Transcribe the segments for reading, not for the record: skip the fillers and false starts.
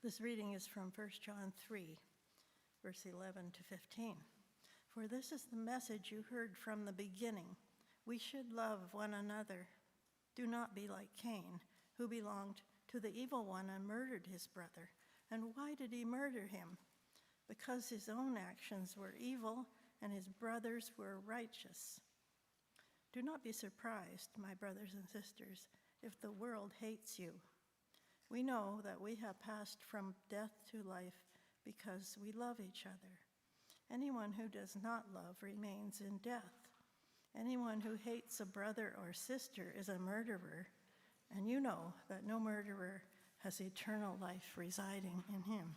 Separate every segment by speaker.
Speaker 1: This reading is from 1 John 3, verse 11 to 15. For this is the message you heard from the beginning. We should love one another. Do not be like Cain, who belonged to the evil one and murdered his brother. And why did he murder him? Because his own actions were evil and his brothers were righteous. Do not be surprised, my brothers and sisters, if the world hates you. We know that we have passed from death to life because we love each other. Anyone who does not love remains in death. Anyone who hates a brother or sister is a murderer, and you know that no murderer has eternal life residing in him.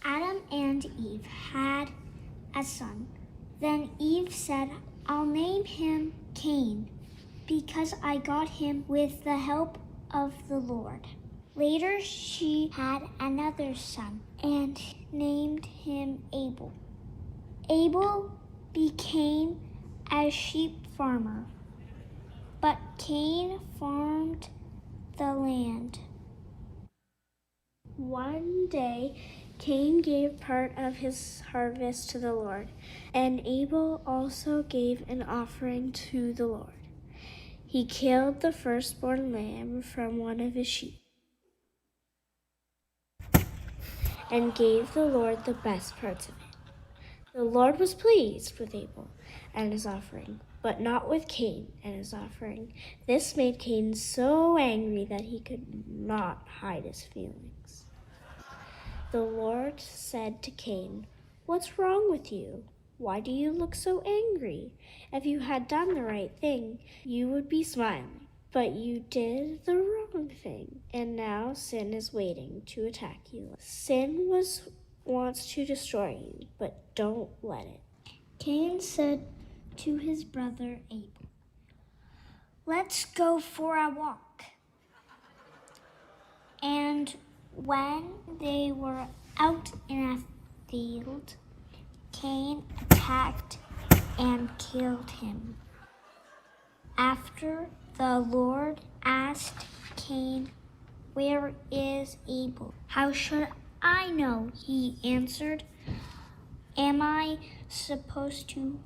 Speaker 2: Adam and Eve had a son. Then Eve said, I'll name him Cain, because I got him with the help of the Lord. Later she had another son and named him Abel. Abel became a sheep farmer, but Cain farmed the land. One day, Cain gave part of his harvest to the Lord, and Abel also gave an offering to the Lord. He killed the firstborn lamb from one of his sheep and gave the Lord the best parts of it. The Lord was pleased with Abel and his offering, but not with Cain and his offering. This made Cain so angry that he could not hide his feelings. The Lord said to Cain, What's wrong with you? Why do you look so angry? If you had done the right thing, you would be smiling. But you did the wrong thing, and now sin is waiting to attack you. Sin wants to destroy you, but don't let it. Cain said to his brother Abel, Let's go for a walk. And when they were out in a field, Cain attacked and killed him. After the Lord asked Cain, Where is Abel? How should I know? He answered, Am I supposed to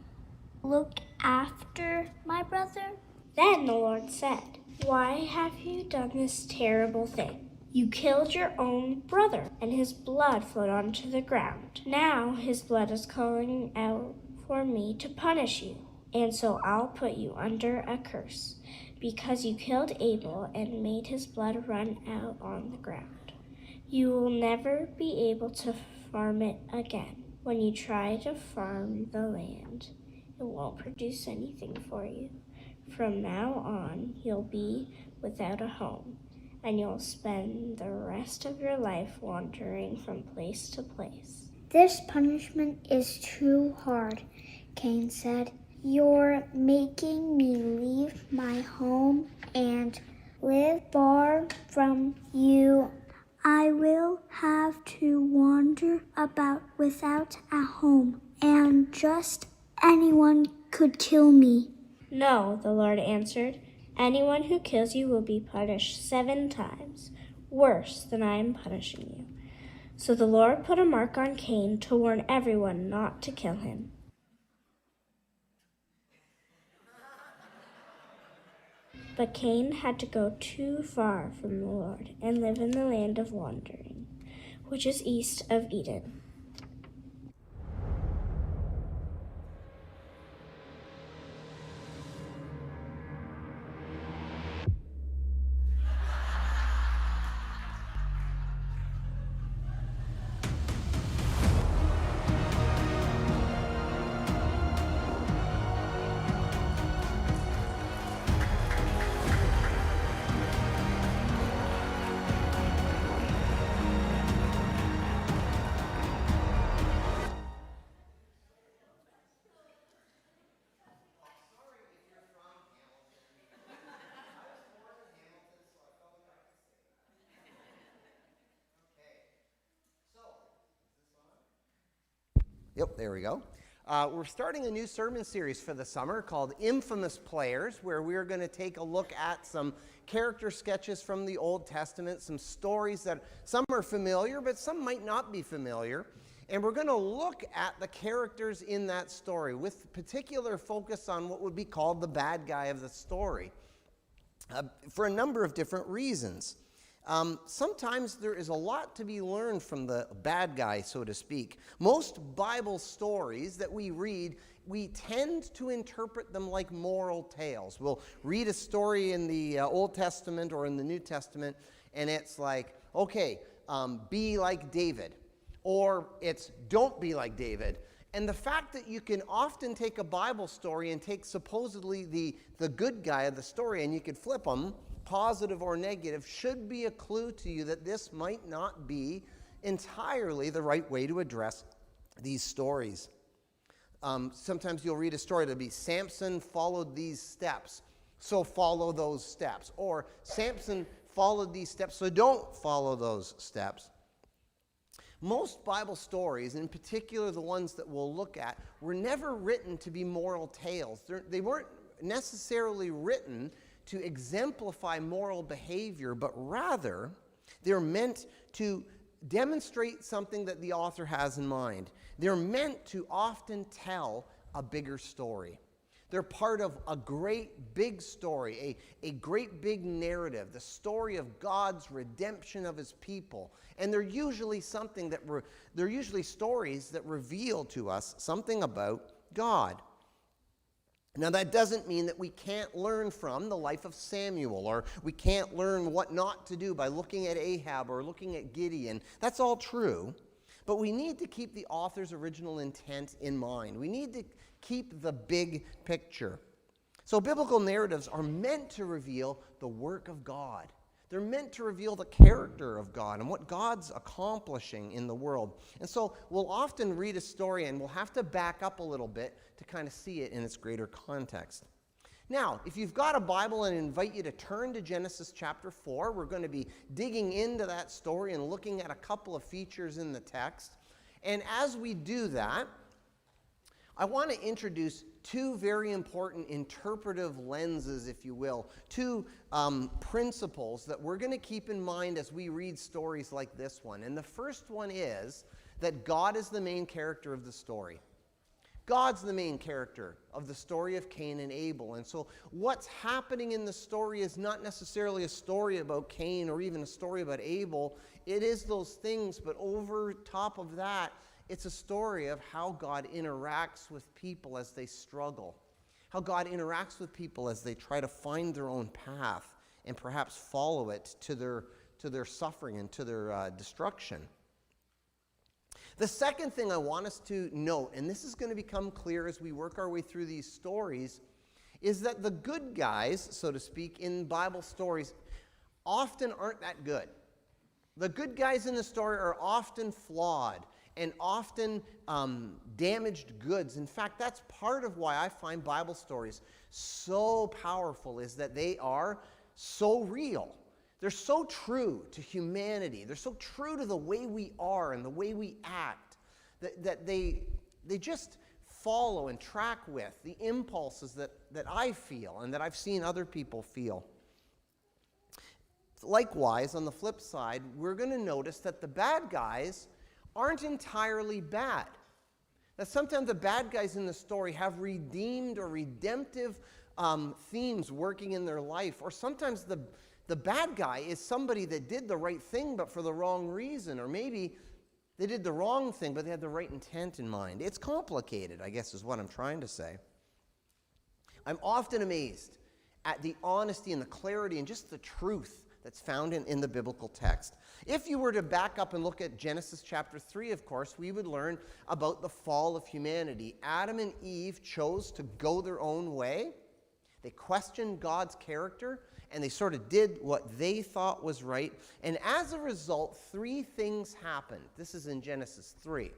Speaker 2: look after my brother? Then the Lord said, Why have you done this terrible thing? You killed your own brother, and his blood flowed onto the ground. Now his blood is calling out for me to punish you, and so I'll put you under a curse, because you killed Abel and made his blood run out on the ground. You will never be able to farm it again. When you try to farm the land, it won't produce anything for you. From now on, you'll be without a home, and you'll spend the rest of your life wandering from place to place. This punishment is too hard, Cain said. You're making me leave my home and live far from you. I will have to wander about without a home, and just anyone could kill me. No, the Lord answered. Anyone who kills you will be punished 7 times, worse than I am punishing you. So the Lord put a mark on Cain to warn everyone not to kill him. But Cain had to go too far from the Lord and live in the land of wandering, which is east of Eden.
Speaker 3: Yep, there we go. We're starting a new sermon series for the summer called Infamous Players, where we're going to take a look at some character sketches from the Old Testament, some stories that some are familiar, but some might not be familiar. And we're going to look at the characters in that story with particular focus on what would be called the bad guy of the story for a number of different reasons. Sometimes there is a lot to be learned from the bad guy, so to speak. Most Bible stories that we read, we tend to interpret them like moral tales. We'll read a story in the Old Testament or in the New Testament, and it's like, okay, be like David. Or it's don't be like David. And the fact that you can often take a Bible story and take supposedly the good guy of the story and you could flip them, positive or negative, should be a clue to you that this might not be entirely the right way to address these stories. Sometimes you'll read a story that'll be Samson followed these steps, so follow those steps. Or Samson followed these steps, so don't follow those steps. Most Bible stories, in particular the ones that we'll look at, were never written to be moral tales. They weren't necessarily written to exemplify moral behavior, but rather they're meant to demonstrate something that the author has in mind. They're meant to often tell a bigger story. They're part of a great big story, a great big narrative, the story of God's redemption of his people. And they're usually they're usually stories that reveal to us something about God. Now, that doesn't mean that we can't learn from the life of Samuel, or we can't learn what not to do by looking at Ahab or looking at Gideon. That's all true, but we need to keep the author's original intent in mind. We need to keep the big picture. So biblical narratives are meant to reveal the work of God. They're meant to reveal the character of God and what God's accomplishing in the world. And so we'll often read a story and we'll have to back up a little bit to kind of see it in its greater context. Now, if you've got a Bible, I invite you to turn to Genesis chapter 4. We're going to be digging into that story and looking at a couple of features in the text. And as we do that, I want to introduce two very important interpretive lenses, if you will, two principles that we're going to keep in mind as we read stories like this one. And the first one is that God is the main character of the story. God's the main character of the story of Cain and Abel. And so what's happening in the story is not necessarily a story about Cain or even a story about Abel. It is those things, but over top of that, it's a story of how God interacts with people as they struggle, how God interacts with people as they try to find their own path and perhaps follow it to their suffering and to their destruction. The second thing I want us to note, and this is going to become clear as we work our way through these stories, is that the good guys, so to speak, in Bible stories often aren't that good. The good guys in the story are often flawed and often damaged goods. In fact, that's part of why I find Bible stories so powerful, is that they are so real. They're so true to humanity. They're so true to the way we are and the way we act that they just follow and track with the impulses that I feel and that I've seen other people feel. Likewise, on the flip side, we're going to notice that the bad guys aren't entirely bad. That sometimes the bad guys in the story have redeemed or redemptive themes working in their life, or sometimes the bad guy is somebody that did the right thing but for the wrong reason, or maybe they did the wrong thing but they had the right intent in mind. It's complicated, I guess is what I'm trying to say. I'm often amazed at the honesty and the clarity and just the truth that's found in the biblical text. If you were to back up and look at Genesis chapter 3, of course, we would learn about the fall of humanity. Adam and Eve chose to go their own way. They questioned God's character, and they sort of did what they thought was right. And as a result, three things happened. This is in Genesis 3.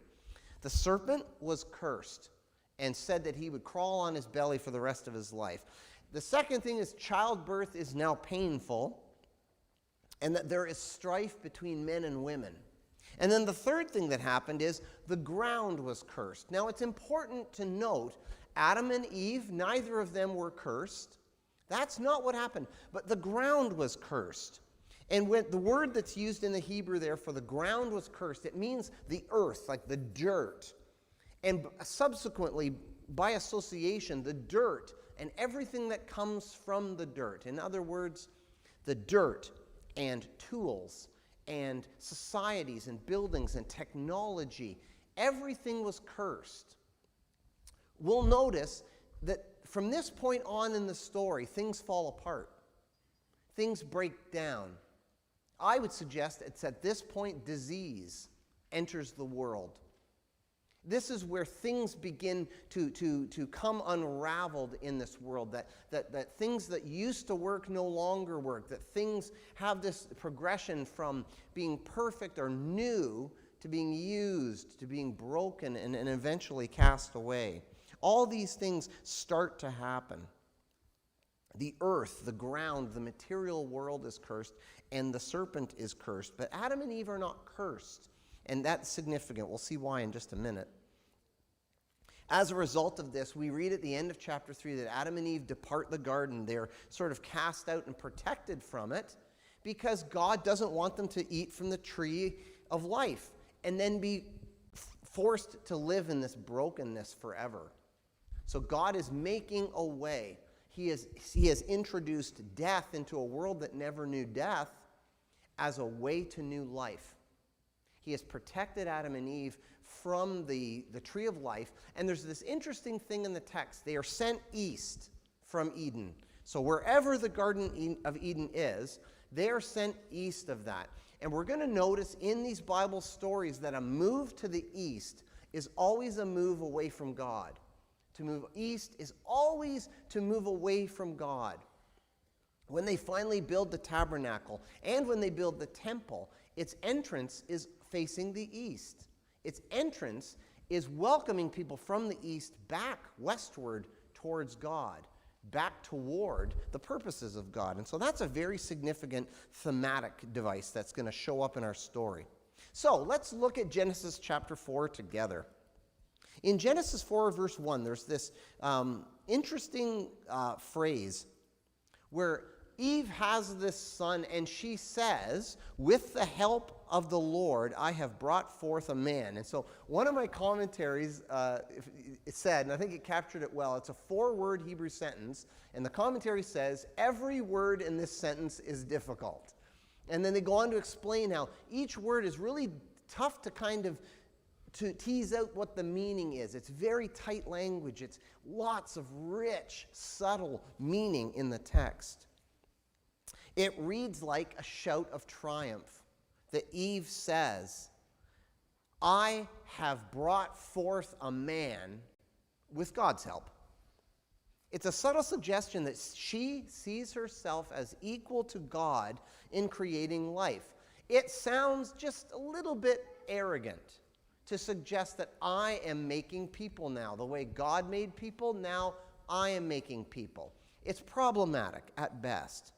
Speaker 3: The serpent was cursed and said that he would crawl on his belly for the rest of his life. The second thing is childbirth is now painful, and that there is strife between men and women. And then the third thing that happened is the ground was cursed. Now it's important to note, Adam and Eve, neither of them were cursed. That's not what happened. But the ground was cursed. And when the word that's used in the Hebrew there for the ground was cursed, it means the earth, like the dirt. And subsequently, by association, the dirt and everything that comes from the dirt. In other words, the dirt and tools and societies and buildings and technology, everything was cursed. We'll notice that from this point on in the story, things fall apart. Things break down. I would suggest it's at this point disease enters the world. This is where things begin to come unraveled in this world, that things that used to work no longer work, that things have this progression from being perfect or new to being used, to being broken, and eventually cast away. All these things start to happen. The earth, the ground, the material world is cursed, and the serpent is cursed. But Adam and Eve are not cursed, and that's significant. We'll see why in just a minute. As a result of this, we read at the end of chapter 3 that Adam and Eve depart the garden. They're sort of cast out and protected from it because God doesn't want them to eat from the tree of life and then be forced to live in this brokenness forever. So God is making a way. He has introduced death into a world that never knew death as a way to new life. He has protected Adam and Eve from the tree of life. And there's this interesting thing in the text. They are sent east from Eden. So wherever the Garden of Eden is, they are sent east of that. And we're going to notice in these Bible stories that a move to the east is always a move away from God. To move east is always to move away from God. When they finally build the tabernacle and when they build the temple, its entrance is facing the east. Its entrance is welcoming people from the east back westward towards God, back toward the purposes of God. And so that's a very significant thematic device that's going to show up in our story. So let's look at Genesis chapter 4 together. In Genesis 4, verse 1, there's this interesting phrase where Eve has this son, and she says, with the help of the Lord, I have brought forth a man. And so one of my commentaries it said, and I think it captured it well, it's a 4-word Hebrew sentence, and the commentary says, every word in this sentence is difficult. And then they go on to explain how each word is really tough to kind of to tease out what the meaning is. It's very tight language. It's lots of rich, subtle meaning in the text. It reads like a shout of triumph that Eve says, I have brought forth a man with God's help. It's a subtle suggestion that she sees herself as equal to God in creating life. It sounds just a little bit arrogant to suggest that I am making people now. The way God made people, now I am making people. It's problematic at best.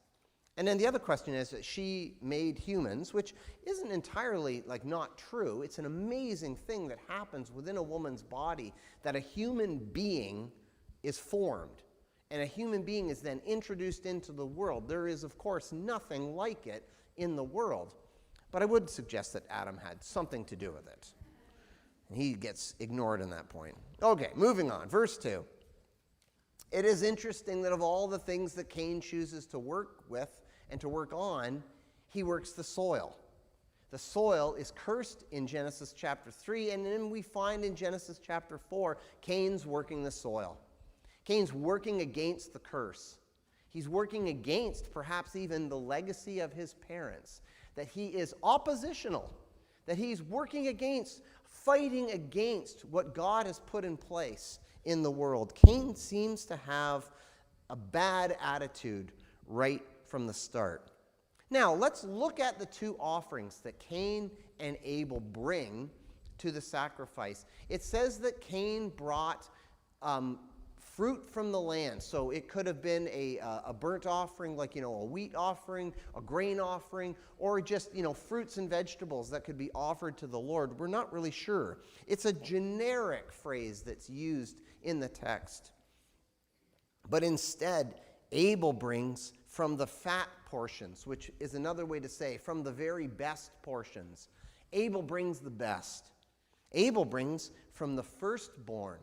Speaker 3: And then the other question is that she made humans, which isn't entirely not true. It's an amazing thing that happens within a woman's body, that a human being is formed. And a human being is then introduced into the world. There is, of course, nothing like it in the world. But I would suggest that Adam had something to do with it. And he gets ignored in that point. Okay, moving on. Verse 2. It is interesting that of all the things that Cain chooses to work with and to work on, he works the soil. The soil is cursed in Genesis chapter 3, and then we find in Genesis chapter 4, Cain's working the soil. Cain's working against the curse. He's working against perhaps even the legacy of his parents, that he is oppositional, that he's working against, fighting against what God has put in place in the world. Cain seems to have a bad attitude right from the start. Now, let's look at the two offerings that Cain and Abel bring to the sacrifice. It says that Cain brought fruit from the land. So it could have been a burnt offering, like, a wheat offering, a grain offering, or just, fruits and vegetables that could be offered to the Lord. We're not really sure. It's a generic phrase that's used in the text. But instead, Abel brings from the fat portions, which is another way to say from the very best portions. Abel brings the best. Abel brings from the firstborn.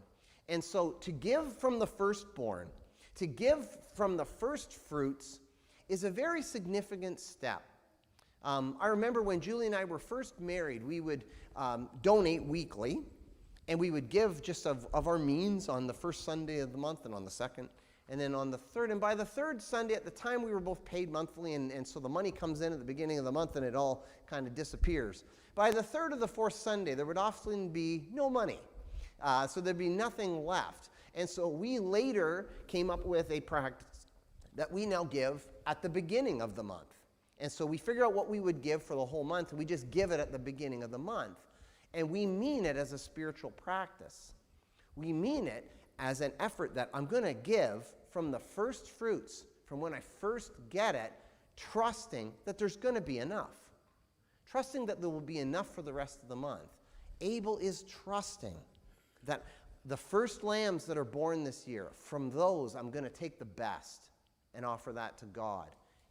Speaker 3: And so to give from the firstborn, to give from the first fruits, is a very significant step. I remember when Julie and I were first married, we would donate weekly, and we would give just of our means on the first Sunday of the month and on the second, and then on the third. And by the third Sunday, at the time, we were both paid monthly, and so the money comes in at the beginning of the month, and it all kind of disappears. By the third or the fourth Sunday, there would often be no money. So there'd be nothing left. And so we later came up with a practice that we now give at the beginning of the month. And so we figure out what we would give for the whole month, and we just give it at the beginning of the month. And we mean it as a spiritual practice. We mean it as an effort that I'm going to give from the first fruits, from when I first get it, trusting that there's going to be enough. Trusting that there will be enough for the rest of the month. Abel is trusting that the first lambs that are born this year, from those I'm going to take the best and offer that to God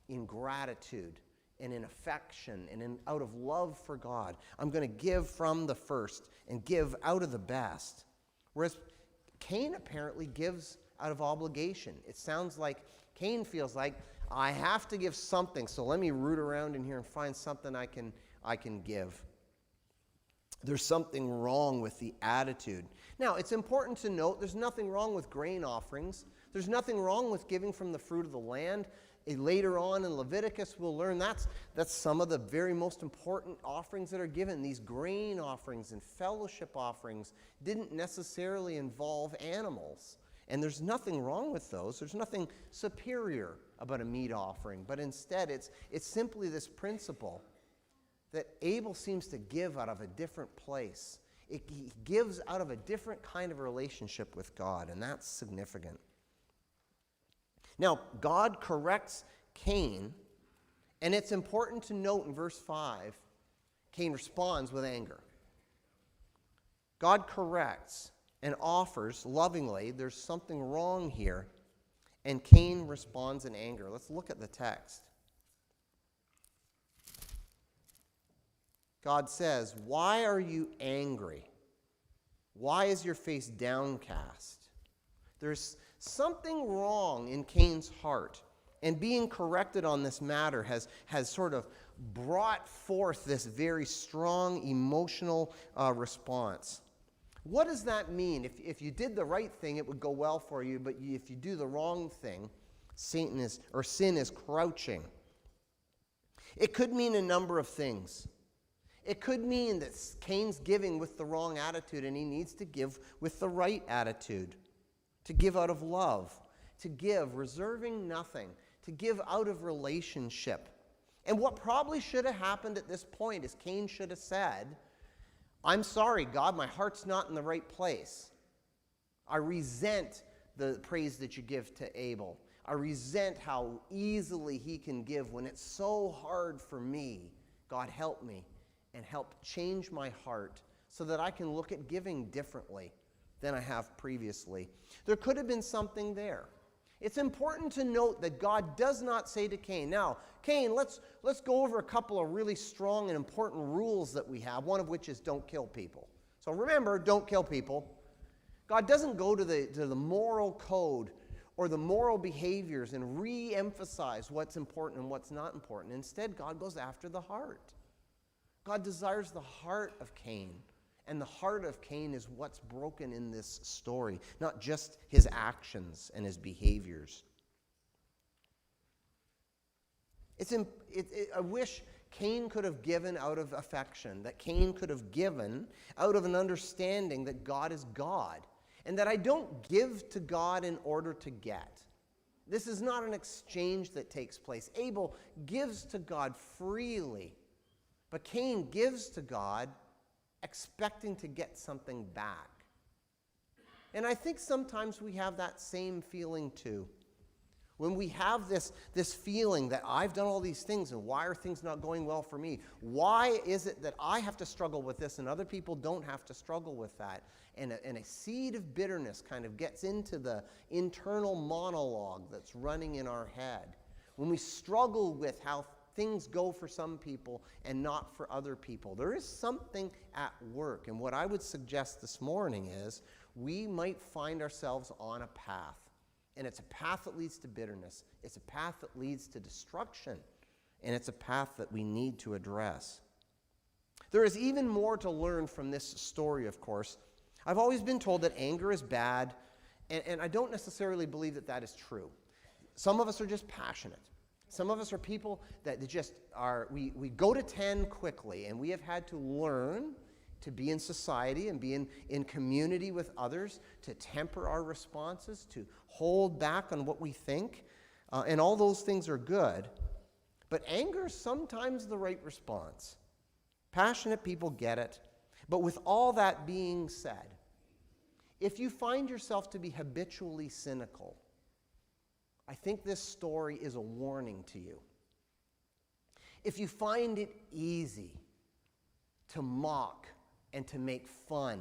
Speaker 3: in gratitude and in affection and out of love for God. I'm going to give from the first and give out of the best. Whereas Cain apparently gives out of obligation. It sounds like Cain feels like, I have to give something, so let me root around in here and find something I can give. There's something wrong with the attitude. Now, it's important to note there's nothing wrong with grain offerings. There's nothing wrong with giving from the fruit of the land. Later on in Leviticus, we'll learn that's some of the very most important offerings that are given. These grain offerings and fellowship offerings didn't necessarily involve animals. And there's nothing wrong with those. There's nothing superior about a meat offering. But instead, it's simply this principle that Abel seems to give out of a different place. He gives out of a different kind of relationship with God, and that's significant. Now, God corrects Cain, and it's important to note in verse 5, Cain responds with anger. God corrects and offers lovingly, there's something wrong here, and Cain responds in anger. Let's look at the text. God says, "Why are you angry? Why is your face downcast?" There's something wrong in Cain's heart, and being corrected on this matter has sort of brought forth this very strong emotional response. What does that mean? If you did the right thing, it would go well for you, but if you do the wrong thing, sin is crouching. It could mean a number of things. It could mean that Cain's giving with the wrong attitude, and he needs to give with the right attitude. To give out of love. To give, reserving nothing. To give out of relationship. And what probably should have happened at this point is Cain should have said, "I'm sorry, God, my heart's not in the right place. I resent the praise that you give to Abel. I resent how easily he can give when it's so hard for me. God, help me and help change my heart so that I can look at giving differently than I have previously." There could have been something there. It's important to note that God does not say to Cain, "Now, Cain, let's go over a couple of really strong and important rules that we have, one of which is don't kill people." So remember, don't kill people. God doesn't go to the moral code or the moral behaviors and re-emphasize what's important and what's not important. Instead, God goes after the heart. God desires the heart of Cain. And the heart of Cain is what's broken in this story, not just his actions and his behaviors. I wish Cain could have given out of affection, that Cain could have given out of an understanding that God is God, and that I don't give to God in order to get. This is not an exchange that takes place. Abel gives to God freely, but Cain gives to God expecting to get something back. And I think sometimes we have that same feeling too. When we have this feeling that I've done all these things and why are things not going well for me? Why is it that I have to struggle with this and other people don't have to struggle with that? And a seed of bitterness kind of gets into the internal monologue that's running in our head. When we struggle with how things go for some people and not for other people, there is something at work. And what I would suggest this morning is we might find ourselves on a path. And it's a path that leads to bitterness. It's a path that leads to destruction. And it's a path that we need to address. There is even more to learn from this story, of course. I've always been told that anger is bad, and I don't necessarily believe that that is true. Some of us are just passionate. Some of us are people that just are, we go to 10 quickly, and we have had to learn to be in society and be in community with others, to temper our responses, to hold back on what we think, and all those things are good. But anger is sometimes the right response. Passionate people get it. But with all that being said, if you find yourself to be habitually cynical, I think this story is a warning to you. If you find it easy to mock and to make fun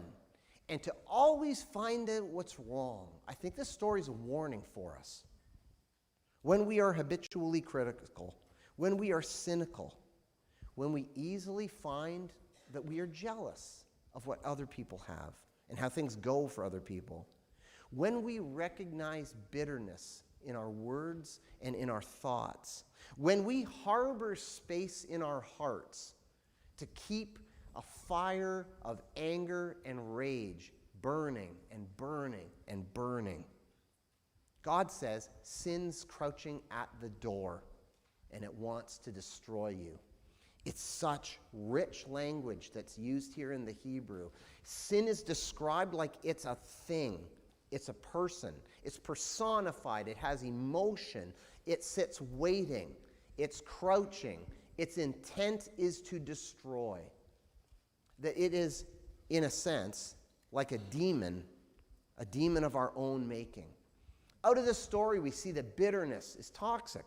Speaker 3: and to always find out what's wrong, I think this story is a warning for us. When we are habitually critical, when we are cynical, when we easily find that we are jealous of what other people have and how things go for other people, when we recognize bitterness in our words and in our thoughts, when we harbor space in our hearts to keep a fire of anger and rage burning and burning and burning, God says sin's crouching at the door and it wants to destroy you. It's such rich language that's used here in the Hebrew. Sin is described like it's a thing. It's a person. It's personified. It has emotion. It sits waiting. It's crouching. Its intent is to destroy. That it is, in a sense, like a demon of our own making. Out of this story, we see that bitterness is toxic.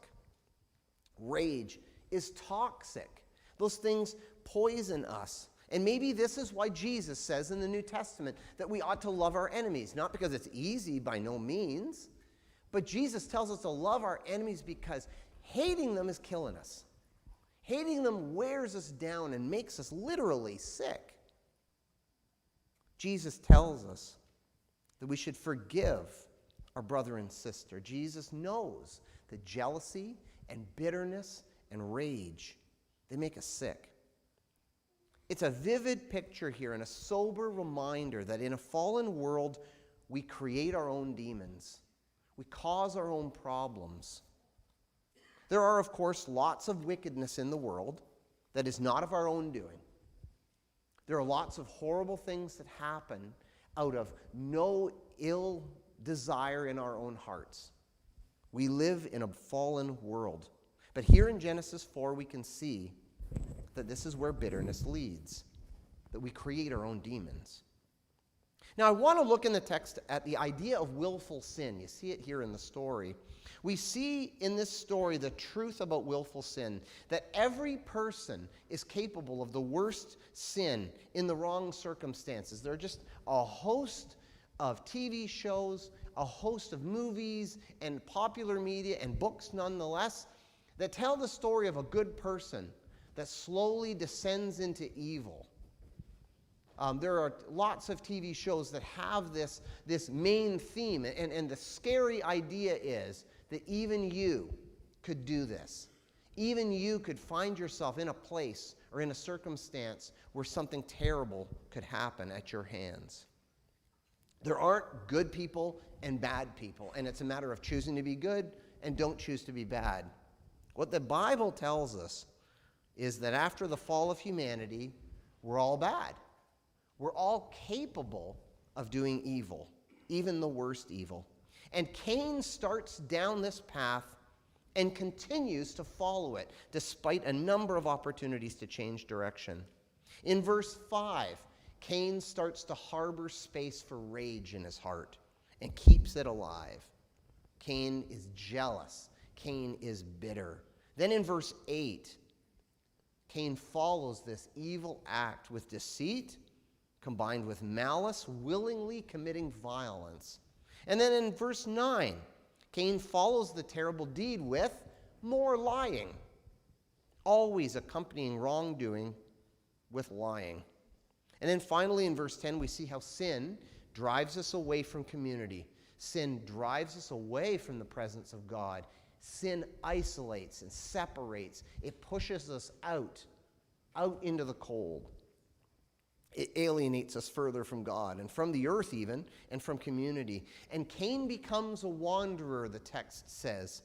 Speaker 3: Rage is toxic. Those things poison us. And maybe this is why Jesus says in the New Testament that we ought to love our enemies. Not because it's easy, by no means. But Jesus tells us to love our enemies because hating them is killing us. Hating them wears us down and makes us literally sick. Jesus tells us that we should forgive our brother and sister. Jesus knows that jealousy and bitterness and rage, they make us sick. It's a vivid picture here and a sober reminder that in a fallen world, we create our own demons. We cause our own problems. There are, of course, lots of wickedness in the world that is not of our own doing. There are lots of horrible things that happen out of no ill desire in our own hearts. We live in a fallen world. But here in Genesis 4, we can see that this is where bitterness leads, that we create our own demons. Now, I want to look in the text at the idea of willful sin. You see it here in the story. We see in this story the truth about willful sin, that every person is capable of the worst sin in the wrong circumstances. There are just a host of TV shows, a host of movies, and popular media, and books nonetheless, that tell the story of a good person that slowly descends into evil. There are lots of TV shows that have this main theme, and the scary idea is that even you could do this. Even you could find yourself in a place or in a circumstance where something terrible could happen at your hands. There aren't good people and bad people, and it's a matter of choosing to be good and don't choose to be bad. What the Bible tells us is that after the fall of humanity, we're all bad. We're all capable of doing evil, even the worst evil. And Cain starts down this path and continues to follow it, despite a number of opportunities to change direction. In verse 5, Cain starts to harbor space for rage in his heart and keeps it alive. Cain is jealous. Cain is bitter. Then in verse 8, Cain follows this evil act with deceit combined with malice, willingly committing violence. And then in verse 9, Cain follows the terrible deed with more lying, always accompanying wrongdoing with lying. And then finally in verse 10, we see how sin drives us away from community. Sin drives us away from the presence of God. Sin isolates and separates. It pushes us out into the cold. It alienates us further from God and from the earth even, and from community. And Cain becomes a wanderer, the text says,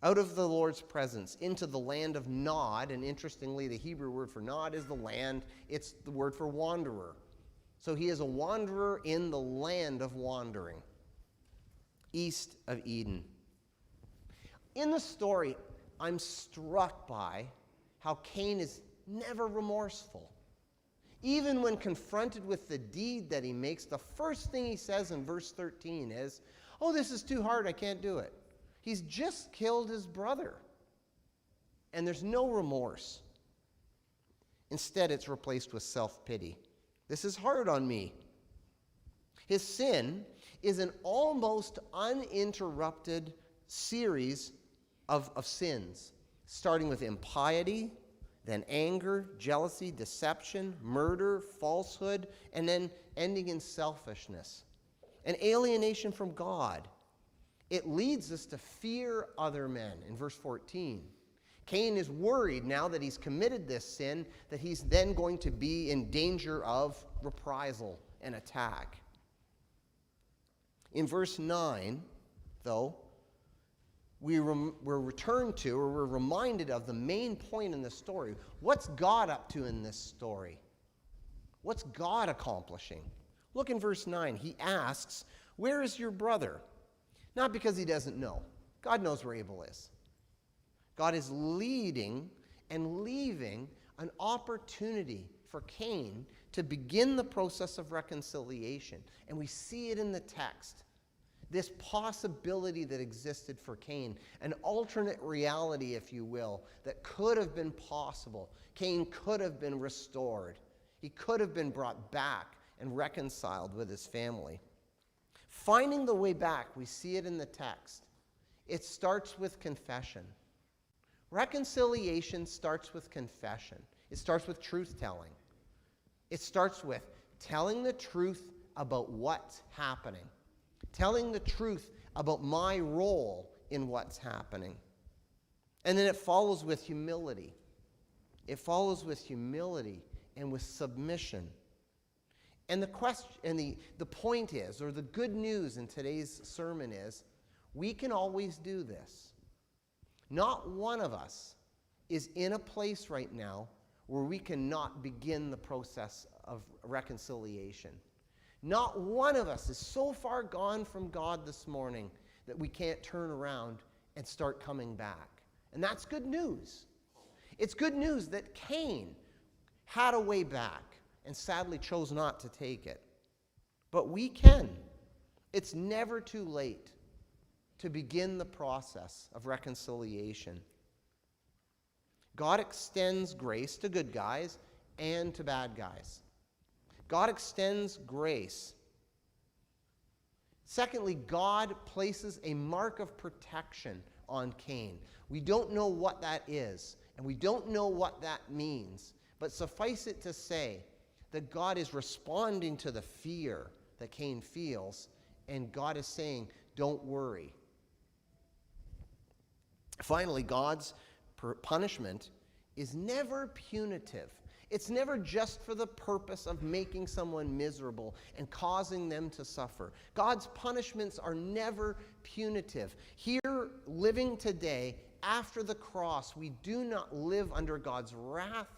Speaker 3: out of the Lord's presence into the land of Nod. And interestingly, the Hebrew word for Nod is the land. It's the word for wanderer. So he is a wanderer in the land of wandering, east of Eden. In the story, I'm struck by how Cain is never remorseful. Even when confronted with the deed that he makes, the first thing he says in verse 13 is, "Oh, this is too hard, I can't do it." He's just killed his brother. And there's no remorse. Instead, it's replaced with self-pity. This is hard on me. His sin is an almost uninterrupted series of sins, starting with impiety, then anger, jealousy, deception, murder, falsehood, and then ending in selfishness and alienation from God. It leads us to fear other men. In verse 14, Cain is worried now that he's committed this sin, that he's then going to be in danger of reprisal and attack. In verse 9, though, we're returned to, or we're reminded of the main point in the story. What's God up to in this story? What's God accomplishing? Look in verse 9. He asks, "Where is your brother?" Not because he doesn't know. God knows where Abel is. God is leading and leaving an opportunity for Cain to begin the process of reconciliation. And we see it in the text. This possibility that existed for Cain, an alternate reality, if you will, that could have been possible. Cain could have been restored. He could have been brought back and reconciled with his family. Finding the way back, we see it in the text. It starts with confession. Reconciliation starts with confession. It starts with truth-telling. It starts with telling the truth about what's happening. Telling the truth about my role in what's happening. And then it follows with humility. It follows with humility and with submission. And the question, and the point is, or the good news in today's sermon is, we can always do this. Not one of us is in a place right now where we cannot begin the process of reconciliation. Not one of us is so far gone from God this morning that we can't turn around and start coming back. And that's good news. It's good news that Cain had a way back and sadly chose not to take it. But we can. It's never too late to begin the process of reconciliation. God extends grace to good guys and to bad guys. God extends grace. Secondly, God places a mark of protection on Cain. We don't know what that is, and we don't know what that means, but suffice it to say that God is responding to the fear that Cain feels, and God is saying, don't worry. Finally, God's punishment is never punitive. It's never just for the purpose of making someone miserable and causing them to suffer. God's punishments are never punitive. Here, living today, after the cross, we do not live under God's wrath,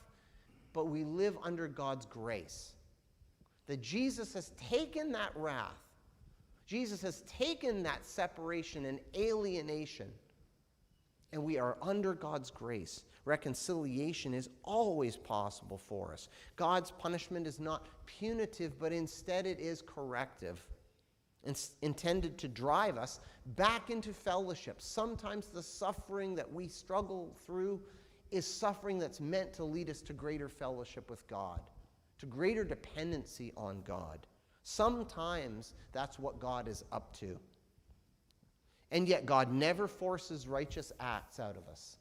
Speaker 3: but we live under God's grace. That Jesus has taken that wrath. Jesus has taken that separation and alienation, and we are under God's grace. Reconciliation is always possible for us. God's punishment is not punitive, but instead it is corrective. It's intended to drive us back into fellowship. Sometimes the suffering that we struggle through is suffering that's meant to lead us to greater fellowship with God, to greater dependency on God. Sometimes that's what God is up to. And yet God never forces righteous acts out of us.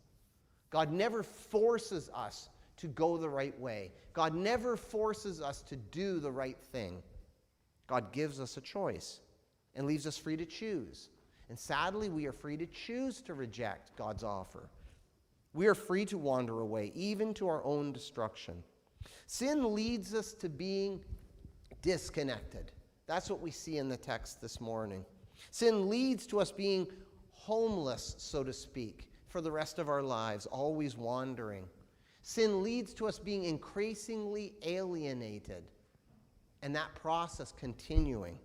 Speaker 3: God never forces us to go the right way. God never forces us to do the right thing. God gives us a choice and leaves us free to choose. And sadly, we are free to choose to reject God's offer. We are free to wander away, even to our own destruction. Sin leads us to being disconnected. That's what we see in the text this morning. Sin leads to us being homeless, so to speak, for the rest of our lives, always wandering. Sin leads to us being increasingly alienated, and that process continuing.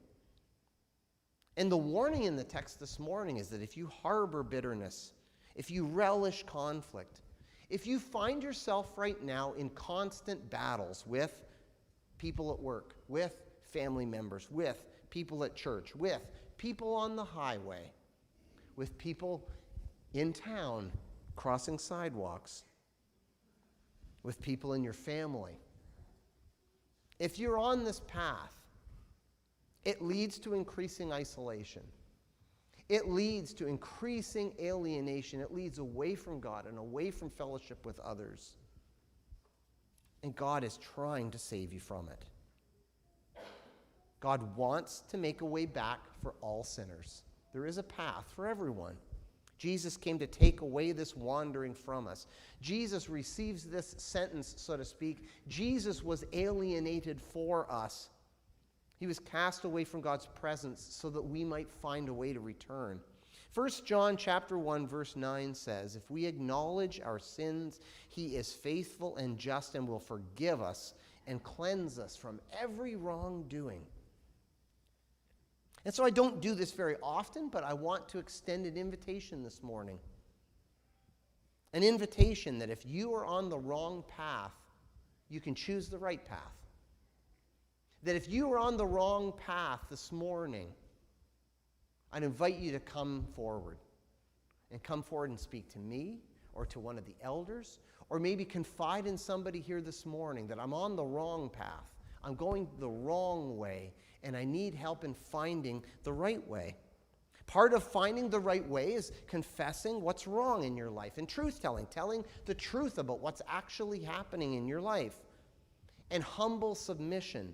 Speaker 3: And the warning in the text this morning is that if you harbor bitterness, if you relish conflict, if you find yourself right now in constant battles with people at work, with family members, with people at church, with people on the highway, with people in town crossing sidewalks, with people in your family, if you're on this path, it leads to increasing isolation. It leads to increasing alienation. It leads away from God and away from fellowship with others. And God is trying to save you from it. God wants to make a way back for all sinners. There is a path for everyone. Jesus came to take away this wandering from us. Jesus receives this sentence, so to speak. Jesus was alienated for us. He was cast away from God's presence so that we might find a way to return. 1 John chapter 1, verse 9 says, if we acknowledge our sins, he is faithful and just and will forgive us and cleanse us from every wrongdoing. And so I don't do this very often, but I want to extend an invitation this morning. An invitation that if you are on the wrong path, you can choose the right path. That if you are on the wrong path this morning, I'd invite you to come forward. And come forward and speak to me or to one of the elders, or maybe confide in somebody here this morning that I'm on the wrong path. I'm going the wrong way, and I need help in finding the right way. Part of finding the right way is confessing what's wrong in your life and truth-telling, telling the truth about what's actually happening in your life. And humble submission.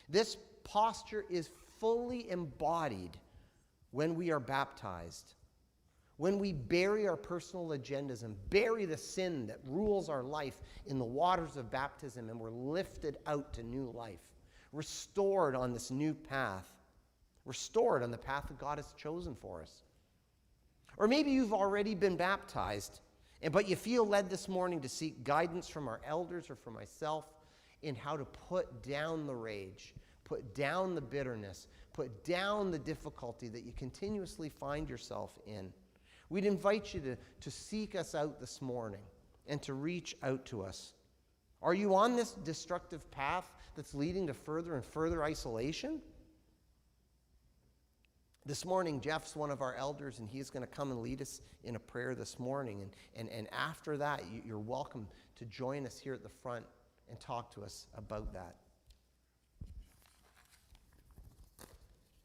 Speaker 3: This posture is fully embodied when we are baptized, when we bury our personal agendas and bury the sin that rules our life in the waters of baptism, and we're lifted out to new life, restored on this new path, restored on the path that God has chosen for us. Or maybe you've already been baptized, but you feel led this morning to seek guidance from our elders or from myself in how to put down the rage, put down the bitterness, put down the difficulty that you continuously find yourself in. We'd invite you to seek us out this morning and to reach out to us. Are you on this destructive path that's leading to further and further isolation? This morning, Jeff's one of our elders, and he's going to come and lead us in a prayer this morning. And after that, you're welcome to join us here at the front and talk to us about that.